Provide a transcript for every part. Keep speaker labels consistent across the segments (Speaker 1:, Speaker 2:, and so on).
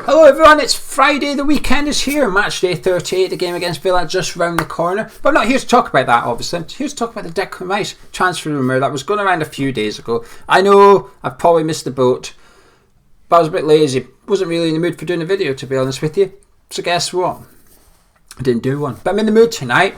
Speaker 1: Hello everyone, it's Friday, the weekend is here, match day 38, the game against Villa just round the corner. But I'm not here to talk about that, obviously. I'm here to talk about the Declan Rice transfer rumour that was going around a few days ago. I know I've probably missed the boat, but I was a bit lazy. Wasn't really in the mood for doing a video, to be honest with you. So guess what? I didn't do one. But I'm in the mood tonight.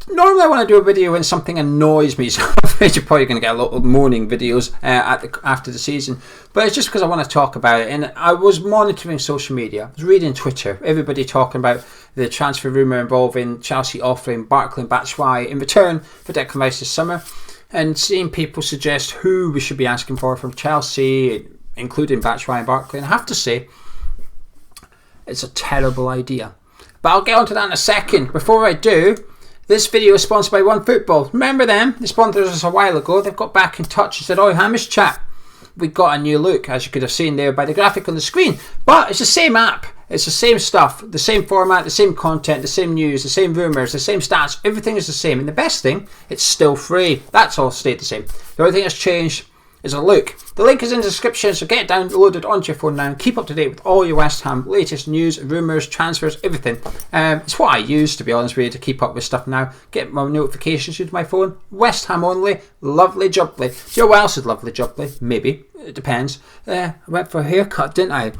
Speaker 1: Normally I want to do a video when something annoys me, so I'm afraid you're probably going to get a lot of moaning videos after the season. But it's just because I want to talk about it. And I was monitoring social media. I was reading Twitter. Everybody talking about the transfer rumour involving Chelsea offering Barkley Batshuayi in return for Declan Rice this summer. And seeing people suggest who we should be asking for from Chelsea, including Batshuayi and Barkley. And I have to say, it's a terrible idea. But I'll get onto that in a second. Before I do, this video is sponsored by OneFootball. Remember them? They sponsored us a while ago. They've got back in touch and said, "Oh, Hamish chat, we got a new look," as you could have seen there by the graphic on the screen. But it's the same app. It's the same stuff, the same format, the same content, the same news, the same rumours, the same stats. Everything is the same. And the best thing, it's still free. That's all stayed the same. The only thing that's changed is a look. The link is in the description, so get it downloaded onto your phone now and keep up to date with all your West Ham latest news, rumours, transfers, everything. It's what I use, to be honest with you, to keep up with stuff now. Get my notifications through to my phone. West Ham only. Lovely jubbly. Do you know what else is lovely jubbly? Maybe. It depends. I went for a haircut, didn't I?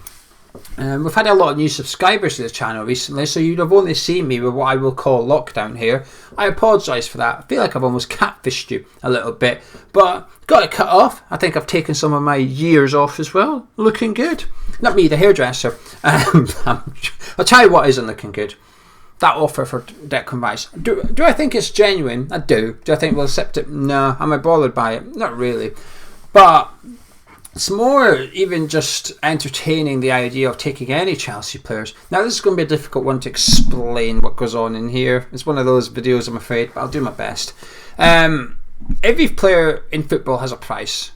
Speaker 1: We've had a lot of new subscribers to the channel recently, so you'd have only seen me with what I will call lockdown hair. I apologise for that. I feel like I've almost catfished you a little bit, but got it cut off. I think I've taken some of my years off as well. Looking good. Not me, the hairdresser. I'll tell you what isn't looking good. That offer for Declan Rice. Do I think it's genuine? I do. Do I think we'll accept it? No. Am I bothered by it? Not really. But it's more even just entertaining the idea of taking any Chelsea players. Now, this is going to be a difficult one to explain what goes on in here. It's one of those videos, I'm afraid, but I'll do my best. Every player in football has a price.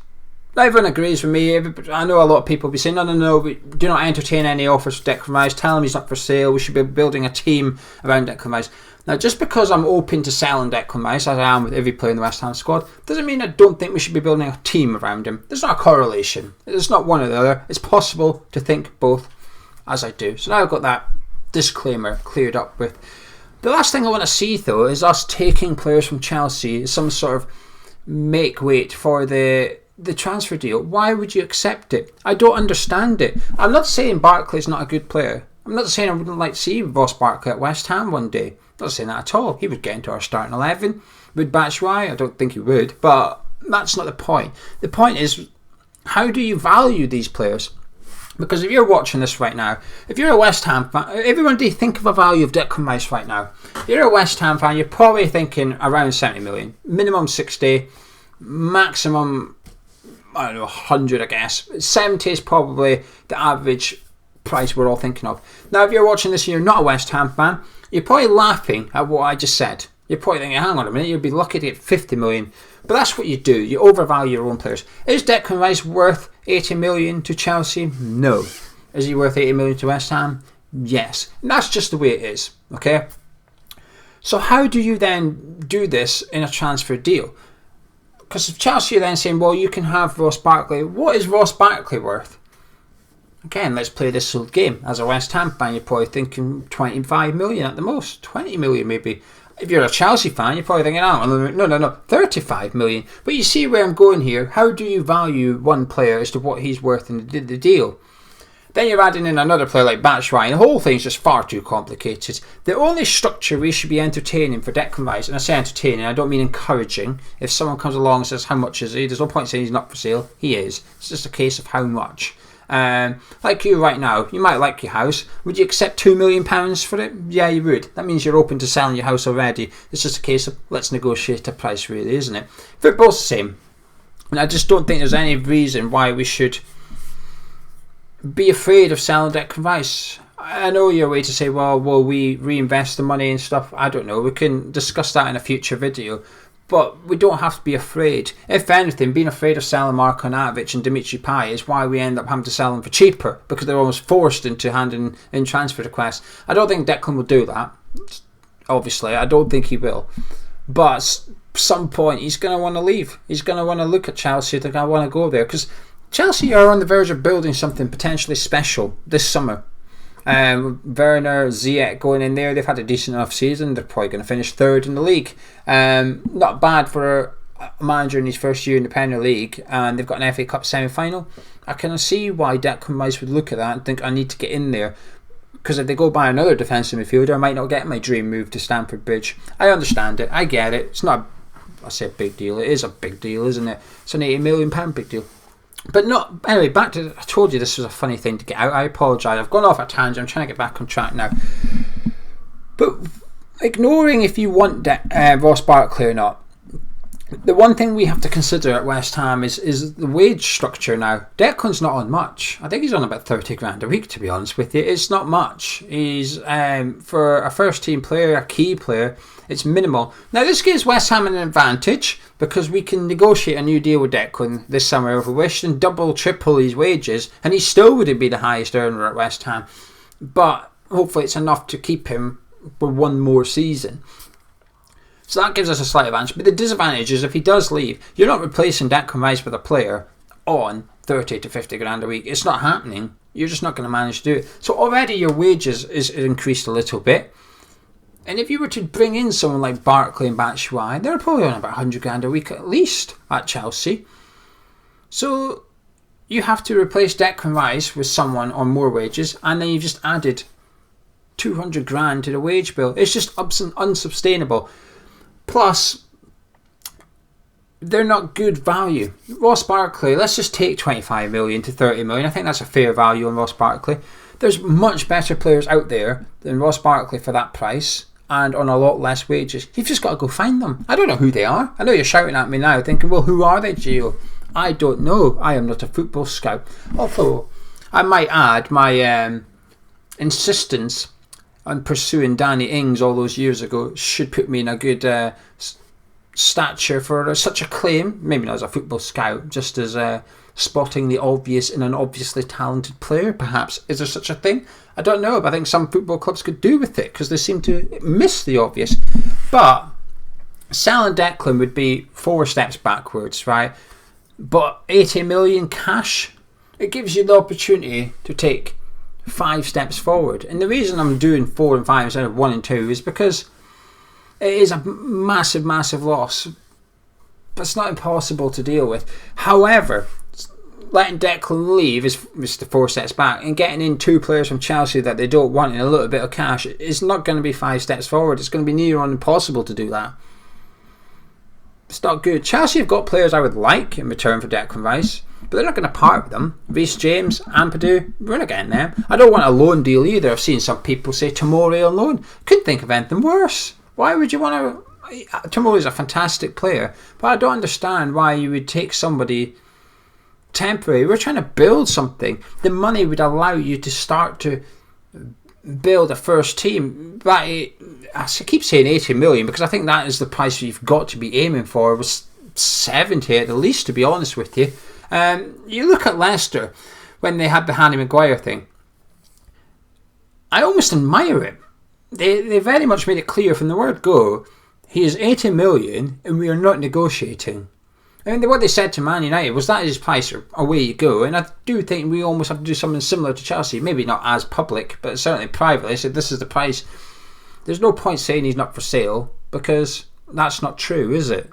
Speaker 1: Everyone agrees with me. I know a lot of people will be saying, no, we do not entertain any offers for Declan Rice. Tell him he's not for sale. We should be building a team around Declan Rice. Now, just because I'm open to selling Declan Rice, as I am with every player in the West Ham squad, doesn't mean I don't think we should be building a team around him. There's not a correlation. It's not one or the other. It's possible to think both, as I do. So now I've got that disclaimer cleared up with. The last thing I want to see, though, is us taking players from Chelsea as some sort of make-weight for the transfer deal. Why would you accept it? I don't understand it. I'm not saying Barkley's not a good player. I'm not saying I wouldn't like to see Ross Barkley at West Ham one day. I'm not saying that at all. He would get into our starting 11. Would Batshuayi? I don't think he would. But that's not the point. The point is, how do you value these players? Because if you're watching this right now, if you're a West Ham fan, everybody think of a value of Declan Rice right now. If you're a West Ham fan, you're probably thinking around 70 million. Minimum 60. Maximum, I don't know, 100 I guess. 70 is probably the average price we're all thinking of. Now, if you're watching this and you're not a West Ham fan, you're probably laughing at what I just said. You're probably thinking, hang on a minute, you'd be lucky to get 50 million. But that's what you do. You overvalue your own players. Is Declan Rice worth 80 million to Chelsea? No. Is he worth 80 million to West Ham? Yes. And that's just the way it is. Okay? So how do you then do this in a transfer deal? Because if Chelsea are then saying, well, you can have Ross Barkley. What is Ross Barkley worth? Again, let's play this old game. As a West Ham fan, you're probably thinking 25 million at the most. 20 million maybe. If you're a Chelsea fan, you're probably thinking, oh, no, 35 million. But you see where I'm going here. How do you value one player as to what he's worth in the deal? Then you're adding in another player like Batshuayi, and the whole thing's just far too complicated. The only structure we should be entertaining for Declan Rice, and I say entertaining, I don't mean encouraging. If someone comes along and says, how much is he? There's no point saying he's not for sale. He is. It's just a case of how much. Like you right now, you might like your house. Would you accept £2 million for it? Yeah, you would. That means you're open to selling your house already. It's just a case of let's negotiate a price, really, isn't it? Football's the same. And I just don't think there's any reason why we should be afraid of selling Declan Rice. I know you're way to say, well, will we reinvest the money and stuff? I don't know. We can discuss that in a future video. But we don't have to be afraid. If anything, being afraid of selling Marko Arnautovic and Dimitri Payet is why we end up having to sell them for cheaper, because they're almost forced into handing in transfer requests. I don't think Declan will do that. Obviously, I don't think he will. But at some point, he's going to want to leave. He's going to want to look at Chelsea. They're going to want to go there. Because Chelsea are on the verge of building something potentially special this summer. Werner, Ziyech going in there. They've had a decent enough season. They're probably going to finish third in the league. Not bad for a manager in his first year in the Premier League, and they've got an FA Cup semi-final. I can see why Declan Rice would look at that and think, I need to get in there, because if they go buy another defensive midfielder, I might not get my dream move to Stamford Bridge. I understand it. I get it. It's not, I say a big deal. It is a big deal, isn't it? It's an £80 million big deal. But not, anyway, back to, I told you this was a funny thing to get out. I apologise. I've gone off a tangent. I'm trying to get back on track now. But ignoring if you want Ross Barkley or not, the one thing we have to consider at West Ham is the wage structure now. Declan's not on much. I think he's on about 30 grand a week, to be honest with you. It's not much. He's, for a first team player, a key player, it's minimal. Now this gives West Ham an advantage, because we can negotiate a new deal with Declan this summer if we wish, and double, triple his wages, and he still wouldn't be the highest earner at West Ham. But hopefully it's enough to keep him for one more season. So that gives us a slight advantage. But the disadvantage is if he does leave, you're not replacing Declan Rice with a player on 30 to 50 grand a week. It's not happening. You're just not going to manage to do it. So already your wages is increased a little bit. And if you were to bring in someone like Barkley and Batshuayi, they're probably on about 100 grand a week at least at Chelsea. So you have to replace Declan Rice with someone on more wages, and then you've just added 200 grand to the wage bill. It's just unsustainable. Plus, they're not good value. Ross Barkley, let's just take 25 million to 30 million. I think that's a fair value on Ross Barkley. There's much better players out there than Ross Barkley for that price, and on a lot less wages. You've just got to go find them. I don't know who they are. I know you're shouting at me now thinking, well, who are they, Gio? I don't know. I am not a football scout. Although, I might add, my insistence on pursuing Danny Ings all those years ago should put me in a good stature for such a claim. Maybe not as a football scout, just as spotting the obvious in an obviously talented player, perhaps. Is there such a thing? I don't know, but I think some football clubs could do with it, because they seem to miss the obvious. But selling Declan would be 4 steps backwards, right? But 80 million cash, it gives you the opportunity to take 5 steps forward. And the reason I'm doing 4 and 5 instead of 1 and 2 is because it is a massive, massive loss. But it's not impossible to deal with. However, letting Declan leave is the 4 steps back, and getting in 2 players from Chelsea that they don't want in a little bit of cash is not going to be 5 steps forward. It's going to be near on impossible to do that. It's not good. Chelsea have got players I would like in return for Declan Rice, but they're not going to part with them. Reece James, Ampadu, we're not getting them. I don't want a loan deal either. I've seen some people say Tomori on loan. Couldn't think of anything worse. Why would you want to... Tomori's a fantastic player, but I don't understand why you would take somebody temporary. We're trying to build something. The money would allow you to start to build a first team. But I keep saying 80 million because I think that is the price you've got to be aiming for. It was 70 at the least, to be honest with you. You look at Leicester when they had the Harry Maguire thing. I almost admire it. They very much made it clear from the word go, he is 80 million and we are not negotiating. I mean, what they said to Man United was that is his price, or away you go. And I do think we almost have to do something similar to Chelsea. Maybe not as public, but certainly privately. Said this is the price. There's no point saying he's not for sale, because that's not true, is it?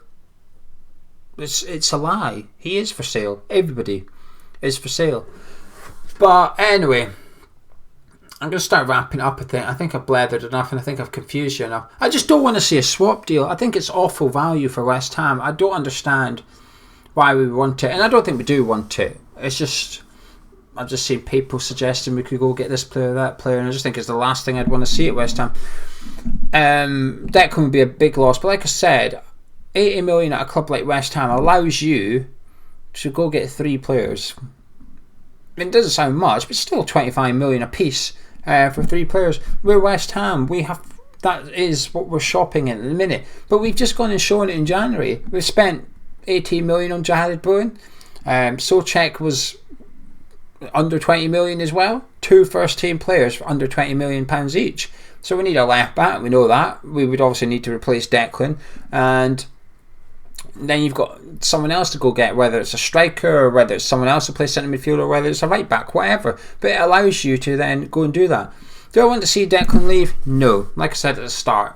Speaker 1: It's a lie. He is for sale. Everybody is for sale. But anyway, I'm going to start wrapping up. I think I've blathered enough, and I think I've confused you enough. I just don't want to see a swap deal. I think it's awful value for West Ham. I don't understand why we want it, and I don't think we do want it. It's just, I've just seen people suggesting we could go get this player, that player, and I just think it's the last thing I'd want to see at West Ham. Declan would be a big loss, but like I said, 80 million at a club like West Ham allows you to go get 3 players. I mean, it doesn't sound much, but still 25 million a piece for 3 players. We're West Ham. That is what we're shopping at the minute. But we've just gone and shown it in January. We've spent 18 million on Jared Bowen. Souček was under 20 million as well. 2 first team players for under 20 million pounds each. So we need a left back. We know that. We would obviously need to replace Declan, and then you've got someone else to go get, whether it's a striker or whether it's someone else to play centre midfield or whether it's a right back, whatever. But it allows you to then go and do that. Do I want to see Declan leave? No, like I said at the start.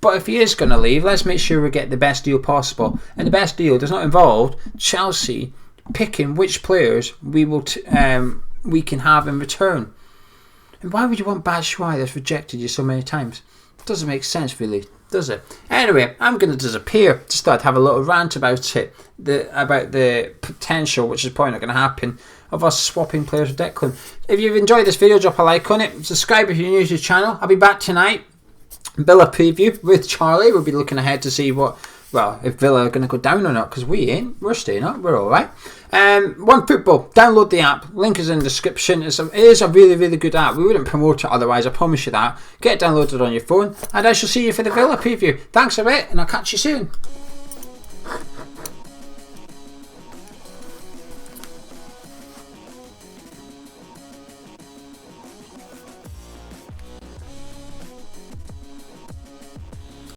Speaker 1: But if he is going to leave, let's make sure we get the best deal possible. And the best deal does not involve Chelsea picking which players we we can have in return. And why would you want Batshuayi that's rejected you so many times? It doesn't make sense, really, does it? Anyway, I'm going to disappear. Just thought I'd have a little rant about it, about the potential, which is probably not going to happen, of us swapping players with Declan. If you've enjoyed this video, drop a like on it. Subscribe if you're new to the channel. I'll be back tonight. Villa preview with Charlie. We'll be looking ahead to see if Villa are going to go down or not, because we ain't. We're staying up. We're alright. One Football. Download the app. Link is in the description. It is a really, really good app. We wouldn't promote it otherwise, I promise you that. Get it downloaded on your phone, and I shall see you for the Villa preview. Thanks a bit, and I'll catch you soon.